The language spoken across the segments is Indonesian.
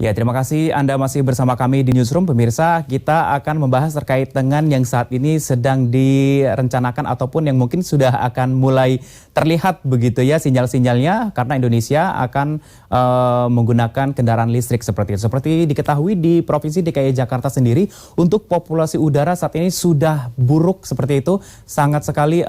Ya, terima kasih Anda masih bersama kami di Newsroom. Pemirsa, kita akan membahas terkait dengan yang saat ini sedang direncanakan ataupun yang mungkin sudah akan mulai terlihat begitu ya sinyal-sinyalnya, karena Indonesia akan menggunakan kendaraan listrik seperti itu. Seperti diketahui di Provinsi DKI Jakarta sendiri, untuk populasi udara saat ini sudah buruk seperti itu, sangat sekali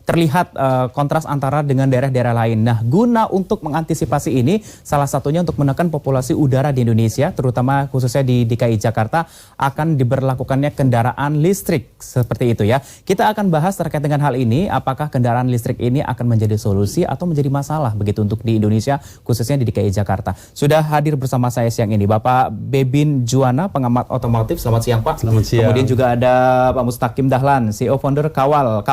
terlihat kontras antara dengan daerah-daerah lain. Nah, guna untuk mengantisipasi ini, salah satunya untuk menekan populasi udara di Indonesia, terutama khususnya di DKI Jakarta, akan diberlakukannya kendaraan listrik seperti itu ya. Kita akan bahas terkait dengan hal ini, apakah kendaraan listrik ini akan menjadi solusi atau menjadi masalah begitu untuk di Indonesia, khususnya di DKI Jakarta. Sudah hadir bersama saya siang ini Bapak Bebin Juwana, pengamat otomotif. Selamat siang Pak. Selamat siang. Kemudian juga ada Pak Mustaqim Dahlan, CEO founder Kawal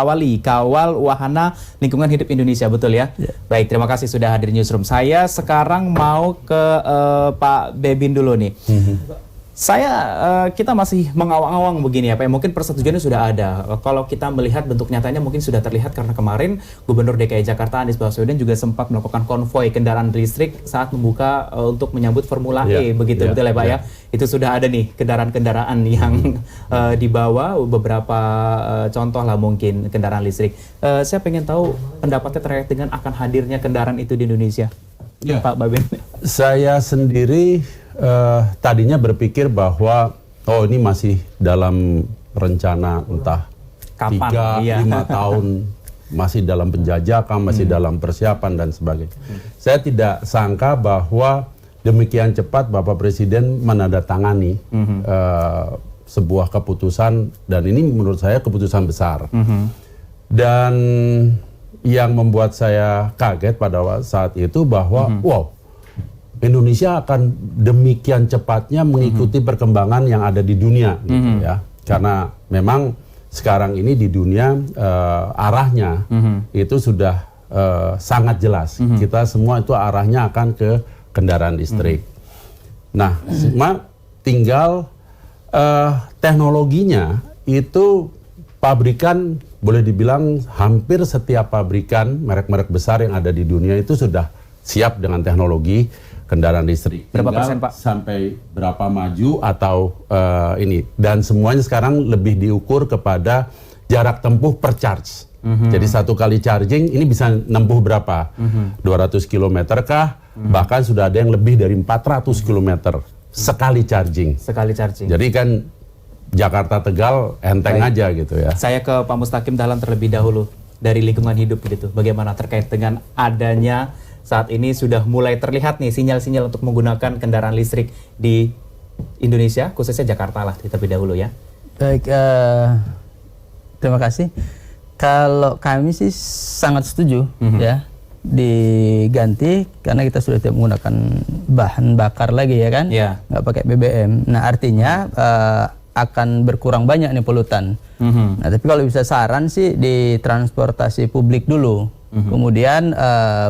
Wahana Lingkungan Hidup Indonesia, betul ya? Yeah. Baik, terima kasih sudah hadir di Newsroom. Saya sekarang mau ke Pak Bebin dulu nih. Kita masih mengawang-awang begini ya Pak, mungkin persetujuannya sudah ada. Kalau kita melihat bentuk nyatanya mungkin sudah terlihat, karena kemarin Gubernur DKI Jakarta Anies Baswedan juga sempat melakukan konvoi kendaraan listrik saat membuka untuk menyambut Formula E, begitu betul ya Pak ya? Itu sudah ada nih kendaraan-kendaraan yang dibawa, beberapa contoh lah mungkin kendaraan listrik. Saya pengen tahu pendapatnya terkait dengan akan hadirnya kendaraan itu di Indonesia, Pak Bebin. Saya sendiri tadinya berpikir bahwa ini masih dalam rencana entah 3-5 tahun, masih dalam penjajakan, masih dalam persiapan dan sebagainya. Saya tidak sangka bahwa demikian cepat Bapak Presiden menandatangani sebuah keputusan, dan ini menurut saya keputusan besar. Dan yang membuat saya kaget pada saat itu bahwa Indonesia akan demikian cepatnya mengikuti perkembangan yang ada di dunia, gitu ya. Karena memang sekarang ini di dunia arahnya itu sudah sangat jelas. Kita semua itu arahnya akan ke kendaraan listrik. Nah, cuma tinggal teknologinya itu pabrikan, boleh dibilang hampir setiap pabrikan merek-merek besar yang ada di dunia itu sudah siap dengan teknologi kendaraan listrik. Berapa persen Pak? Sampai berapa maju atau ini. Dan semuanya sekarang lebih diukur kepada jarak tempuh per charge. Jadi satu kali charging ini bisa nempuh berapa? 200 km kah? Bahkan sudah ada yang lebih dari 400 km sekali charging. Sekali charging. Jadi kan Jakarta Tegal enteng aja gitu ya. Saya ke Pak Mustaqim Dahlan terlebih dahulu dari lingkungan hidup gitu. Bagaimana terkait dengan adanya saat ini sudah mulai terlihat nih sinyal-sinyal untuk menggunakan kendaraan listrik di Indonesia, khususnya Jakarta lah terlebih dahulu ya. Baik, terima kasih. Kalau kami sih sangat setuju ya diganti, karena kita sudah tidak menggunakan bahan bakar lagi ya kan, nggak pakai BBM. Nah artinya akan berkurang banyak nih polutan. Nah tapi kalau bisa saran sih di transportasi publik dulu. Kemudian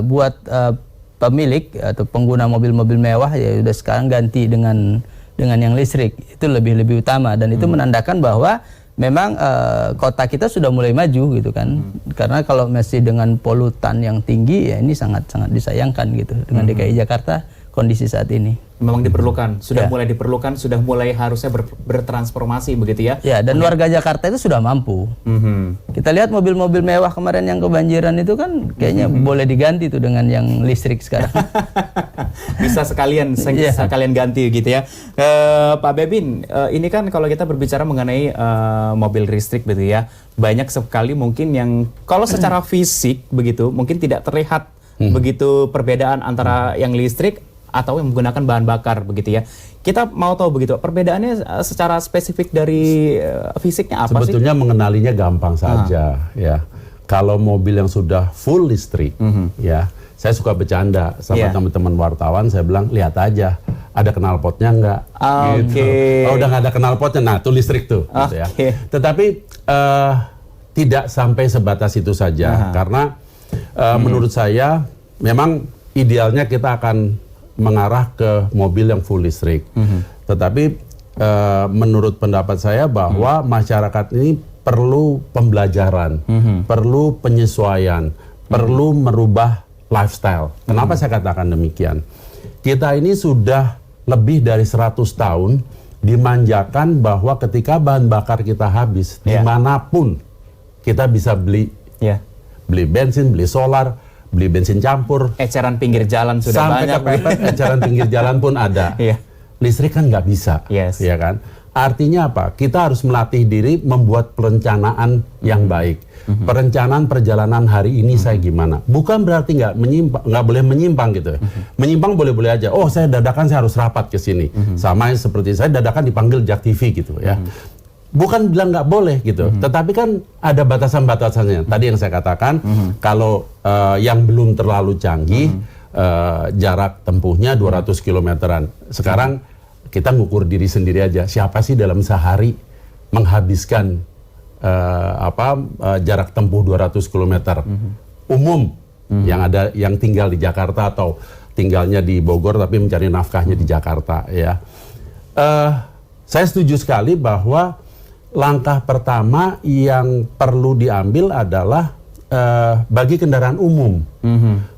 buat pemilik atau pengguna mobil-mobil mewah ya udah sekarang ganti dengan yang listrik, itu lebih utama, dan itu menandakan bahwa memang kota kita sudah mulai maju gitu kan. Karena kalau masih dengan polutan yang tinggi ya ini sangat disayangkan gitu dengan DKI Jakarta kondisi saat ini. Memang diperlukan, sudah mulai diperlukan, sudah mulai harusnya bertransformasi begitu ya. Ya, dan warga Jakarta itu sudah mampu. Kita lihat mobil-mobil mewah kemarin yang kebanjiran itu kan kayaknya boleh diganti tuh dengan yang listrik sekarang. Bisa sekalian ganti gitu ya. Pak Bebin, ini kan kalau kita berbicara mengenai mobil listrik begitu ya, banyak sekali mungkin yang kalau secara fisik begitu mungkin tidak terlihat begitu perbedaan antara yang listrik atau yang menggunakan bahan bakar begitu ya. Kita mau tahu begitu, perbedaannya secara spesifik dari fisiknya apa sih? Sebetulnya mengenalinya gampang saja ya. Kalau mobil yang sudah full listrik ya, saya suka bercanda sama teman-teman wartawan, saya bilang lihat aja ada knalpotnya enggak. Gitu. Kalau udah nggak ada knalpotnya, nah itu listrik tuh gitu ya. Tetapi tidak sampai sebatas itu saja, karena menurut saya memang idealnya kita akan mengarah ke mobil yang full listrik. Tetapi menurut pendapat saya bahwa masyarakat ini perlu pembelajaran, perlu penyesuaian, perlu merubah lifestyle. Kenapa saya katakan demikian? Kita ini sudah lebih dari 100 tahun dimanjakan bahwa ketika bahan bakar kita habis, dimanapun kita bisa beli bensin, beli solar, beli bensin campur. Eceran pinggir jalan sudah sampai banyak. kepepet eceran pinggir jalan pun ada. Listrik kan nggak bisa, ya kan? Artinya apa? Kita harus melatih diri membuat perencanaan yang baik. Perencanaan perjalanan hari ini saya gimana? Bukan berarti nggak boleh menyimpang gitu. Menyimpang boleh-boleh aja. Oh, saya dadakan saya harus rapat ke sini. Sama seperti saya dadakan dipanggil Jak TV gitu ya. Bukan bilang nggak boleh gitu. Tetapi kan ada batasan-batasannya. Tadi yang saya katakan, kalau yang belum terlalu canggih, jarak tempuhnya 200 kilometeran. Sekarang kita ngukur diri sendiri aja. Siapa sih dalam sehari menghabiskan jarak tempuh 200 km umum yang tinggal di Jakarta atau tinggalnya di Bogor tapi mencari nafkahnya di Jakarta ya. Saya setuju sekali bahwa langkah pertama yang perlu diambil adalah bagi kendaraan umum.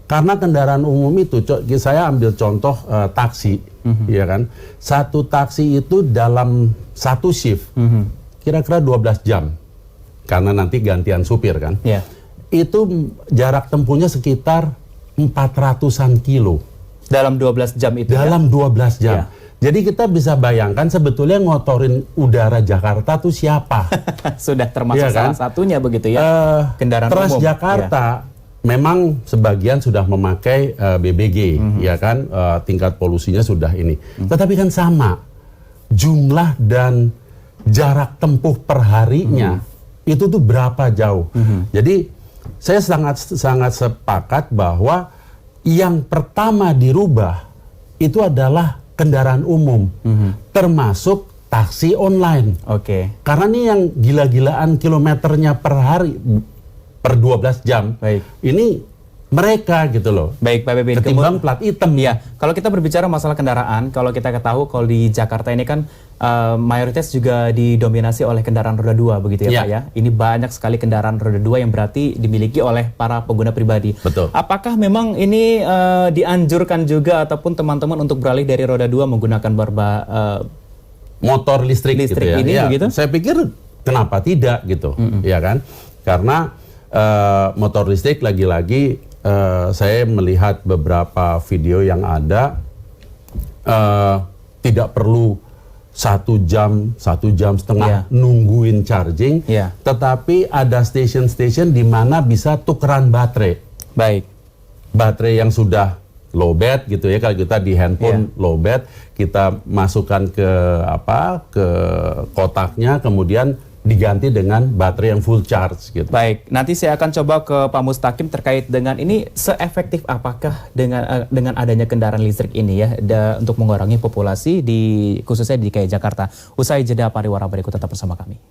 Karena kendaraan umum itu, saya ambil contoh taksi, ya kan. Satu taksi itu dalam satu shift kira-kira 12 jam. Karena nanti gantian supir kan, itu jarak tempuhnya sekitar 400-an kilo. Dalam 12 jam itu dalam 12 jam. Jadi kita bisa bayangkan sebetulnya ngotorin udara Jakarta tuh siapa? Sudah termasuk salah satunya begitu ya, kendaraan umum. Transjakarta memang sebagian sudah memakai BBG, ya kan, tingkat polusinya sudah ini. Tetapi kan sama, jumlah dan jarak tempuh per harinya, itu tuh berapa jauh. Jadi saya sangat sepakat bahwa yang pertama dirubah itu adalah kendaraan umum, termasuk taksi online. Karena ini yang gila-gilaan kilometernya per hari, per 12 jam. Ini mereka gitu loh. Baik, Pak Bebin. Ketimbang plat hitam. Ya, kalau kita berbicara masalah kendaraan, kalau kita ketahui kalau di Jakarta ini kan mayoritas juga didominasi oleh kendaraan roda 2 begitu ya Pak ya. Ini banyak sekali kendaraan roda 2 yang berarti dimiliki oleh para pengguna pribadi. Betul. Apakah memang ini dianjurkan juga ataupun teman-teman untuk beralih dari roda 2 menggunakan motor listrik gitu ya? Ini begitu? Saya pikir kenapa tidak gitu, ya kan? Karena motor listrik lagi-lagi saya melihat beberapa video yang ada, tidak perlu 1 jam, 1,5 jam nungguin charging, tetapi ada station-station di mana bisa tukeran baterai. Baterai yang sudah low bat gitu ya, kalau kita di handphone low bat, kita masukkan ke kotaknya, kemudian diganti dengan baterai yang full charge gitu. Baik, nanti saya akan coba ke Pak Mustaqim terkait dengan ini, seefektif apakah dengan adanya kendaraan listrik ini ya untuk mengurangi populasi khususnya di DKI Jakarta. Usai jeda pariwara berikut, tetap bersama kami.